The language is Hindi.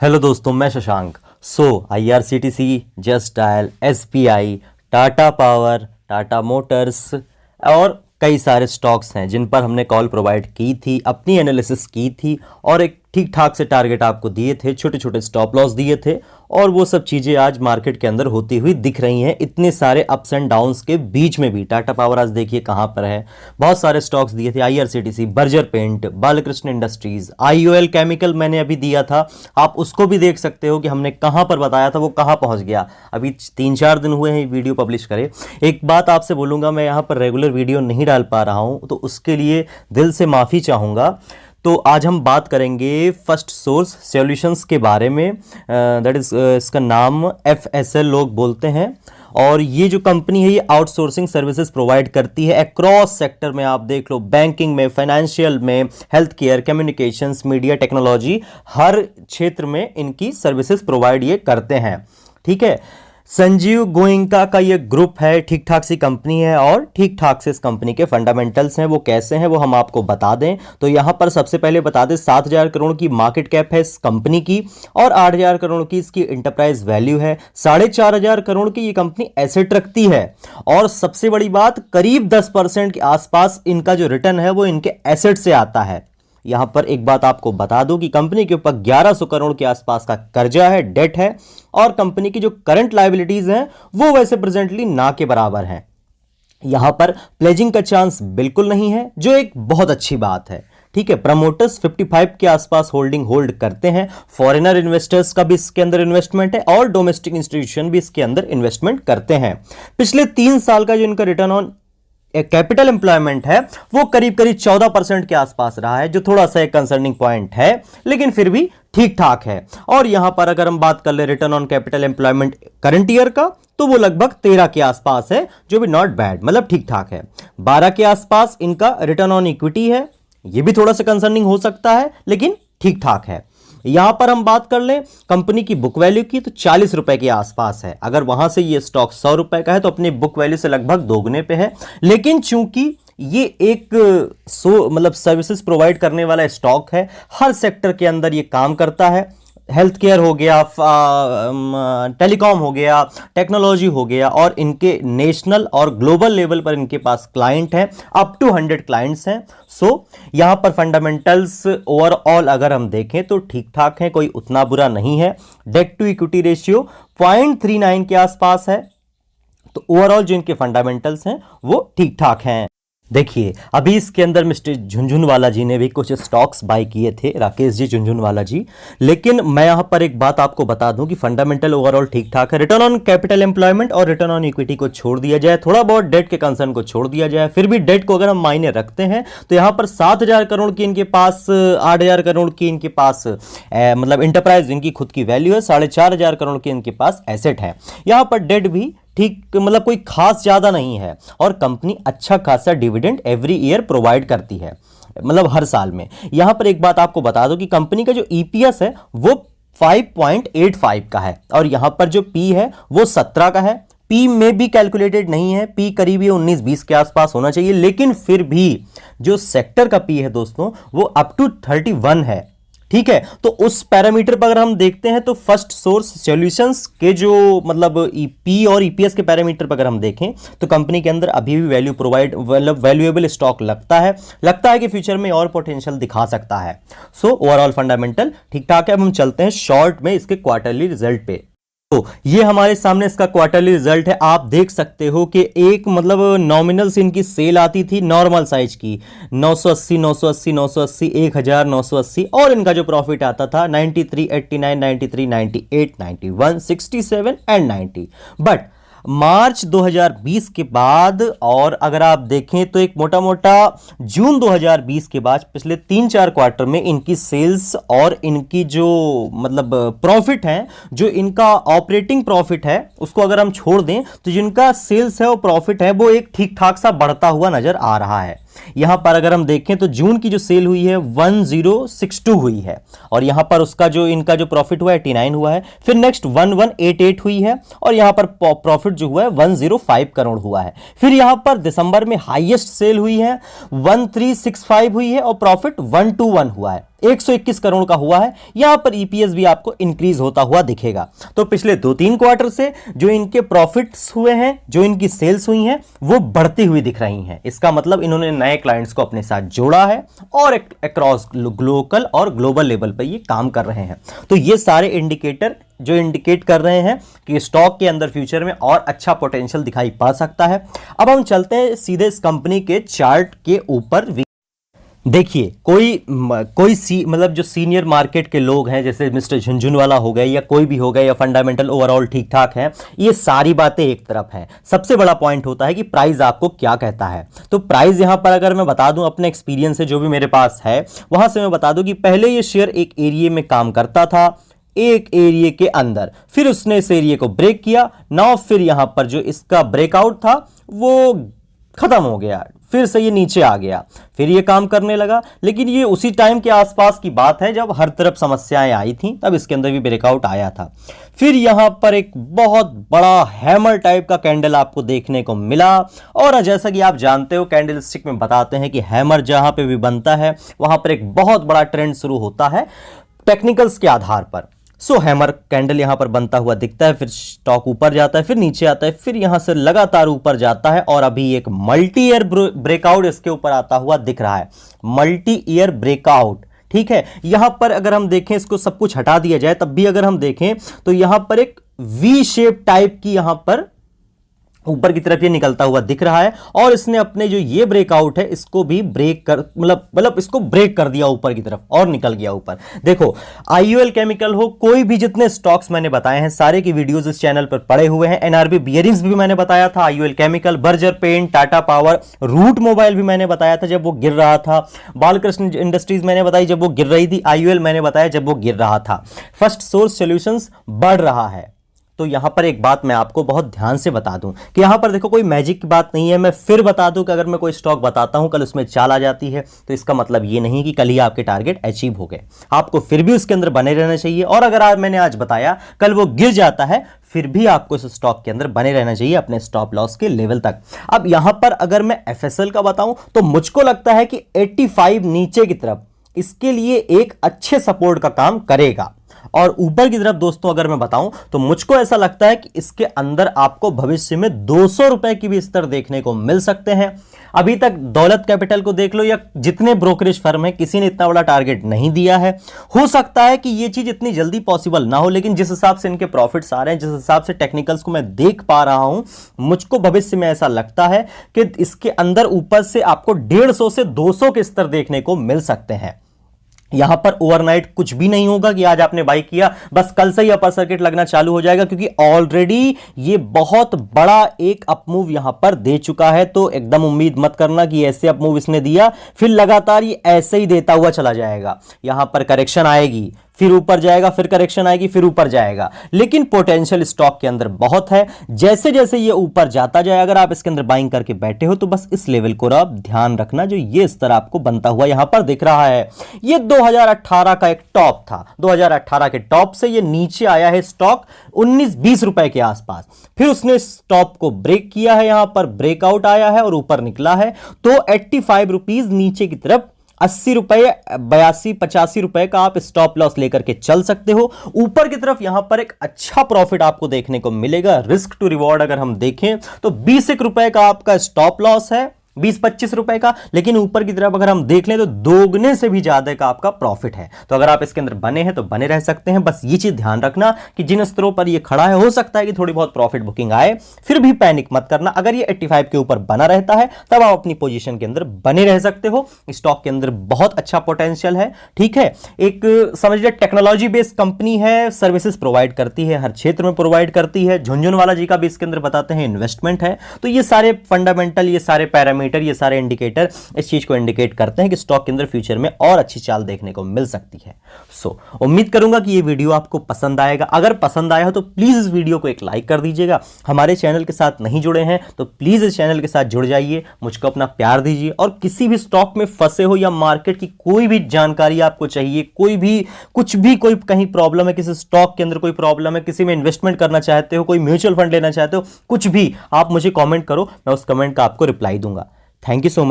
हेलो दोस्तों, मैं Shashank. IRCTC, just dial, SBI, Tata power, Tata Motors और कई सारे स्टॉक्स हैं जिन पर हमने कॉल प्रोवाइड की थी, अपनी एनालिसिस की थी और एक ठीक ठाक से टारगेट आपको दिए थे, छोटे छोटे स्टॉप लॉस दिए थे और वो सब चीज़ें आज मार्केट के अंदर होती हुई दिख रही हैं। इतने सारे अप्स एंड डाउन्स के बीच में भी टाटा पावर आज देखिए कहाँ पर है। बहुत सारे स्टॉक्स दिए थे, IRCTC, Berger paint, Balkrishna industries, IOL chemical मैंने अभी दिया था, आप उसको भी देख सकते हो कि हमने कहाँ पर बताया था वो कहाँ पहुँच गया। अभी 3-4 दिन हुए हैं वीडियो पब्लिश करे। एक बात आपसे बोलूँगा, मैं यहाँ पर रेगुलर वीडियो नहीं डाल पा रहा हूँ तो उसके लिए दिल से माफ़ी चाहूँगा। तो आज हम बात करेंगे फर्स्ट सोर्स सॉल्यूशंस के बारे में। दैट इज इसका नाम एफएसएल लोग बोलते हैं और ये जो कंपनी है ये आउटसोर्सिंग सर्विसेज प्रोवाइड करती है अक्रॉस सेक्टर में। आप देख लो, बैंकिंग में, फाइनेंशियल में, health care, communications, media, technology, हर क्षेत्र में इनकी सर्विसेज प्रोवाइड ये करते हैं। ठीक है, संजीव गोयंका का ये ग्रुप है, ठीक ठाक सी कंपनी है और ठीक ठाक से इस कंपनी के फंडामेंटल्स हैं। वो कैसे हैं वो हम आपको बता दें तो यहां पर सबसे पहले बता दें 7,000 करोड़ की मार्केट कैप है इस कंपनी की और 8,000 करोड़ की इसकी इंटरप्राइज वैल्यू है। 4,500 करोड़ की ये कंपनी एसेट रखती है और सबसे बड़ी बात, करीब 10% के आसपास इनका जो रिटर्न है वो इनके एसेट से आता है। यहां पर एक बात आपको बता दूं कि कंपनी के ऊपर 1100 करोड़ के आसपास का कर्जा है, डेट है और कंपनी की जो करंट लायबिलिटीज हैं वो वैसे प्रेजेंटली ना के बराबर हैं। यहां पर प्लेजिंग का चांस बिल्कुल नहीं है, जो एक बहुत अच्छी बात है। ठीक है, प्रमोटर्स 55 के आसपास होल्डिंग होल्ड करते हैं। फॉरेनर इन्वेस्टर्स का भी इसके अंदर इन्वेस्टमेंट है और डोमेस्टिक इंस्टीट्यूशन भी इसके अंदर इन्वेस्टमेंट करते हैं। पिछले 3 साल का जो इनका रिटर्न ऑन कैपिटल एम्प्लॉयमेंट है वो करीब करीब 14% के आसपास रहा है, जो थोड़ा सा एक कंसर्निंग पॉइंट है लेकिन फिर भी ठीक ठाक है। और यहां पर अगर हम बात कर ले return on capital employment current year का तो वो लगभग 13 के आसपास है, जो भी नॉट बैड, मतलब ठीक ठाक है। 12 के आसपास इनका रिटर्न ऑन इक्विटी है, ये भी थोड़ा सा कंसर्निंग हो सकता है लेकिन ठीक ठाक है। यहां पर हम बात कर लें कंपनी की बुक वैल्यू की तो 40 रुपए के आसपास है। अगर वहां से ये स्टॉक 100 रुपए का है तो अपनी बुक वैल्यू से लगभग दोगुने पे है। लेकिन चूंकि ये एक मतलब सर्विसेज प्रोवाइड करने वाला स्टॉक है, हर सेक्टर के अंदर ये काम करता है। हेल्थ केयर हो गया, टेलीकॉम हो गया, टेक्नोलॉजी हो गया और इनके नेशनल और ग्लोबल लेवल पर इनके पास क्लाइंट हैं, अप टू 100 क्लाइंट्स हैं। यहां पर फंडामेंटल्स ओवरऑल अगर हम देखें तो ठीक ठाक है, कोई उतना बुरा नहीं है। डेट टू इक्विटी रेशियो 0.39 के आसपास है। तो ओवरऑल जो इनके फंडामेंटल्स हैं वो ठीक ठाक हैं। देखिए, अभी इसके अंदर मिस्टर झुनझुनवाला जी ने भी कुछ स्टॉक्स बाय किए थे, राकेश जी झुनझुनवाला जी। लेकिन मैं यहां पर एक बात आपको बता दूं कि फंडामेंटल ओवरऑल ठीक ठाक है। रिटर्न ऑन कैपिटल एम्प्लॉयमेंट और रिटर्न ऑन इक्विटी को छोड़ दिया जाए, थोड़ा बहुत डेट के कंसर्न को छोड़ दिया जाए, फिर भी डेट को अगर हम मायने रखते हैं तो यहां पर 7,000 करोड़ की इनके पास, 8,000 करोड़ की इनके पास मतलब इंटरप्राइज इनकी खुद की वैल्यू है, 4,500 करोड़ की इनके पास एसेट है। यहां पर डेट भी ठीक, मतलब कोई खास ज्यादा नहीं है और कंपनी अच्छा खासा डिविडेंड एवरी ईयर प्रोवाइड करती है, मतलब हर साल में। यहां पर एक बात आपको बता दो कि कंपनी का जो ईपीएस है वो 5.85 का है और यहां पर जो पी है वो 17 का है। पी में भी कैलकुलेटेड नहीं है, पी करीब 19-20 के आसपास होना चाहिए, लेकिन फिर भी जो सेक्टर का पी है दोस्तों वो अप टू 31 है। ठीक है, तो उस पैरामीटर पर अगर हम देखते हैं तो फर्स्ट सोर्स सॉल्यूशंस के जो मतलब ईपी और ईपीएस के पैरामीटर पर अगर हम देखें तो कंपनी के अंदर अभी भी वैल्यू प्रोवाइड, मतलब वैल्यूएबल स्टॉक लगता है कि फ्यूचर में और पोटेंशियल दिखा सकता है। ओवरऑल फंडामेंटल ठीक ठाक है। अब हम चलते हैं शॉर्ट में इसके क्वार्टरली रिजल्ट पे। तो ये हमारे सामने इसका क्वार्टरली रिजल्ट है। आप देख सकते हो कि एक मतलब नॉमिनल से इनकी सेल आती थी नॉर्मल साइज की 980, 980, 980, 1000, 980 और इनका जो प्रॉफिट आता था 93, 89, 93, 98, 91, 67 एंड 90। बट मार्च 2020 के बाद और अगर आप देखें तो एक मोटा मोटा जून 2020 के बाद पिछले 3-4 क्वार्टर में इनकी सेल्स और इनकी जो मतलब प्रॉफिट है, जो इनका ऑपरेटिंग प्रॉफिट है उसको अगर हम छोड़ दें तो जिनका सेल्स है और प्रॉफिट है वो एक ठीक ठाक सा बढ़ता हुआ नजर आ रहा है। यहां पर अगर हम देखें तो जून की जो सेल हुई है 1062 हुई है और यहां पर उसका जो इनका जो प्रॉफिट हुआ है 89 हुआ है। फिर नेक्स्ट 1188 हुई है और यहां पर प्रॉफिट जो हुआ है 105 करोड़ हुआ है। फिर यहां पर दिसंबर में हाईएस्ट सेल हुई है 1365 हुई है और प्रॉफिट 121 हुआ है। 121 करोड़ का हुआ है। यहां पर ईपीएस भी आपको इंक्रीज होता हुआ दिखेगा। तो पिछले 2-3 क्वार्टर से जो इनके प्रॉफिट्स हुए हैं, जो इनकी सेल्स हुई हैं, वो बढ़ती हुई दिख रही हैं। इसका मतलब इन्होंने नए क्लाइंट्स को अपने साथ जोड़ा है और अक्रॉस लोकल और ग्लोबल लेवल पर ये काम कर रहे हैं। तो ये सारे इंडिकेटर जो इंडिकेट कर रहे हैं कि स्टॉक के अंदर फ्यूचर में और अच्छा पोटेंशियल दिखाई पड़ सकता है। अब हम चलते हैं सीधे इस कंपनी के चार्ट के ऊपर। देखिए, मतलब जो सीनियर मार्केट के लोग हैं, जैसे मिस्टर झुनझुनवाला हो गए या कोई भी हो गए, या फंडामेंटल ओवरऑल ठीक ठाक है, ये सारी बातें एक तरफ हैं। सबसे बड़ा पॉइंट होता है कि प्राइस आपको क्या कहता है। तो प्राइस यहां पर अगर मैं बता दूं अपने एक्सपीरियंस से, जो भी मेरे पास है वहां से मैं बता दूं कि पहले ये शेयर एक एरिया में काम करता था, एक एरिया के अंदर, फिर उसने इस एरिया को ब्रेक किया ना, फिर यहां पर जो इसका ब्रेकआउट था वो खत्म हो गया, फिर से ये नीचे आ गया, फिर ये काम करने लगा। लेकिन ये उसी टाइम के आसपास की बात है जब हर तरफ समस्याएं आई थी, तब इसके अंदर भी ब्रेकआउट आया था। फिर यहां पर एक बहुत बड़ा हैमर टाइप का कैंडल आपको देखने को मिला, और जैसा कि आप जानते हो कैंडल स्टिक में बताते हैं कि हैमर जहां पे भी बनता है वहां पर एक बहुत बड़ा ट्रेंड शुरू होता है टेक्निकल्स के आधार पर। सो हैमर कैंडल यहां पर बनता हुआ दिखता है, फिर स्टॉक ऊपर जाता है, फिर नीचे आता है, फिर यहां से लगातार ऊपर जाता है, और अभी एक मल्टी ईयर ब्रेकआउट इसके ऊपर आता हुआ दिख रहा है। मल्टी ईयर ब्रेकआउट, ठीक है। यहां पर अगर हम देखें, इसको सब कुछ हटा दिया जाए तब भी अगर हम देखें तो यहां पर एक वी शेप टाइप की यहां पर ऊपर की तरफ ये निकलता हुआ दिख रहा है, और इसने अपने जो ये ब्रेकआउट है इसको भी ब्रेक कर मतलब इसको ब्रेक कर दिया ऊपर की तरफ और निकल गया ऊपर। देखो, आईयूएल केमिकल हो, कोई भी जितने स्टॉक्स मैंने बताए हैं सारे की वीडियोस इस चैनल पर पड़े हुए हैं। एनआरबी बियरिंग्स भी मैंने बताया था, IUL chemical, Berger paint, Tata Power, Route Mobile भी मैंने बताया था जब वो गिर रहा था, बालकृष्ण इंडस्ट्रीज मैंने बताई जब वो गिर रही थी, आईयूएल मैंने बताया जब वो गिर रहा था। फर्स्ट सोर्स सॉल्यूशंस बढ़ रहा है। तो यहां पर एक बात मैं आपको बहुत ध्यान से बता दूं कि यहां पर देखो कोई मैजिक की बात नहीं है। मैं फिर बता दूं कि अगर मैं कोई स्टॉक बताता हूं कल उसमें चाल आ जाती है तो इसका मतलब ये नहीं कि कल ही आपके टारगेट अचीव हो गए। आपको फिर भी उसके अंदर बने रहना चाहिए, और अगर आज मैंने आज बताया कल वो गिर जाता है फिर भी आपको इस स्टॉक के अंदर बने रहना चाहिए अपने स्टॉप लॉस के लेवल तक। अब यहां पर अगर मैं एफएसएल का बताऊं तो मुझको लगता है कि 85 नीचे की तरफ इसके लिए एक अच्छे सपोर्ट का काम करेगा, और ऊपर की तरफ दोस्तों अगर मैं बताऊं तो मुझको ऐसा लगता है कि इसके अंदर आपको भविष्य में 200 रुपए की भी स्तर देखने को मिल सकते हैं। अभी तक दौलत कैपिटल को देख लो या जितने ब्रोकरेज फर्म है, किसी ने इतना बड़ा टारगेट नहीं दिया है। हो सकता है कि यह चीज इतनी जल्दी पॉसिबल ना हो, लेकिन जिस हिसाब से इनके प्रॉफिट्स आ रहे हैं, जिस हिसाब से टेक्निकल्स को मैं देख पा रहा हूं, मुझको भविष्य में ऐसा लगता है कि इसके अंदर ऊपर से आपको 150 से 200 के स्तर देखने को मिल सकते हैं। यहां पर ओवरनाइट कुछ भी नहीं होगा कि आज आपने बाई किया बस कल से ही अपर सर्किट लगना चालू हो जाएगा, क्योंकि ऑलरेडी ये बहुत बड़ा एक अपमूव यहां पर दे चुका है। तो एकदम उम्मीद मत करना कि ऐसे अपमूव इसने दिया फिर लगातार ये ऐसे ही देता हुआ चला जाएगा। यहां पर करेक्शन आएगी, फिर ऊपर जाएगा, फिर करेक्शन आएगी, फिर ऊपर जाएगा, लेकिन पोटेंशियल स्टॉक के अंदर बहुत है। जैसे जैसे ये ऊपर जाता जाए, अगर आप इसके अंदर बाइंग करके बैठे हो तो बस इस लेवल को आप ध्यान रखना, जो ये स्तर आपको बनता हुआ यहां पर दिख रहा है। ये 2018 का एक टॉप था, 2018 के टॉप से ये नीचे आया है स्टॉक 19-20 रुपए के आसपास, फिर उसने टॉप को ब्रेक किया है, यहां पर ब्रेकआउट आया है और ऊपर निकला है। तो 85 रुपीज नीचे की तरफ 80 रुपए, 82-85 रुपए का आप स्टॉप लॉस लेकर के चल सकते हो। ऊपर की तरफ यहां पर एक अच्छा प्रॉफिट आपको देखने को मिलेगा। रिस्क टू रिवॉर्ड अगर हम देखें तो 20 रुपए का आपका स्टॉप लॉस है, 20-25 रुपए का, लेकिन ऊपर की तरफ अगर हम देख लें तो दोगुने से भी ज्यादा का आपका प्रॉफिट है। तो अगर आप इसके अंदर बने हैं तो बने रह सकते हैं। बस ये चीज ध्यान रखना कि जिन स्तरों पर ये खड़ा है हो सकता है कि थोड़ी बहुत प्रॉफिट बुकिंग आए, फिर भी पैनिक मत करना। अगर ये 85 के ऊपर बना रहता है तब आप अपनी पोजीशन के अंदर बने रह सकते हो। स्टॉक के अंदर बहुत अच्छा पोटेंशियल है, ठीक है। एक समझ लीजिए टेक्नोलॉजी बेस्ड कंपनी है, सर्विसेज प्रोवाइड करती है, हर क्षेत्र में प्रोवाइड करती है। झुनझुनवाला जी का भी इसके अंदर बताते हैं इन्वेस्टमेंट है। तो ये सारे फंडामेंटल, ये सारे पैरामीटर, ये सारे इंडिकेटर इस चीज को इंडिकेट करते हैं कि स्टॉक के अंदर फ्यूचर में और अच्छी चाल देखने को मिल सकती है। उम्मीद करूंगा कि ये वीडियो आपको पसंद आएगा। अगर पसंद आया हो तो प्लीज इस वीडियो को एक लाइक कर दीजिएगा। हमारे चैनल के साथ नहीं जुड़े हैं तो प्लीज इस चैनल के साथ जुड़ जाइए, मुझको अपना प्यार दीजिए। और किसी भी स्टॉक में फंसे हो या मार्केट की कोई भी जानकारी आपको चाहिए, कोई भी कुछ भी, कोई कहीं प्रॉब्लम है, किसी स्टॉक के अंदर कोई प्रॉब्लम है, किसी में इन्वेस्टमेंट करना चाहते हो, कोई म्यूचुअल फंड लेना चाहते हो, कुछ भी, आप मुझे कमेंट करो, मैं उस कमेंट का आपको रिप्लाई दूंगा। Thank you so much.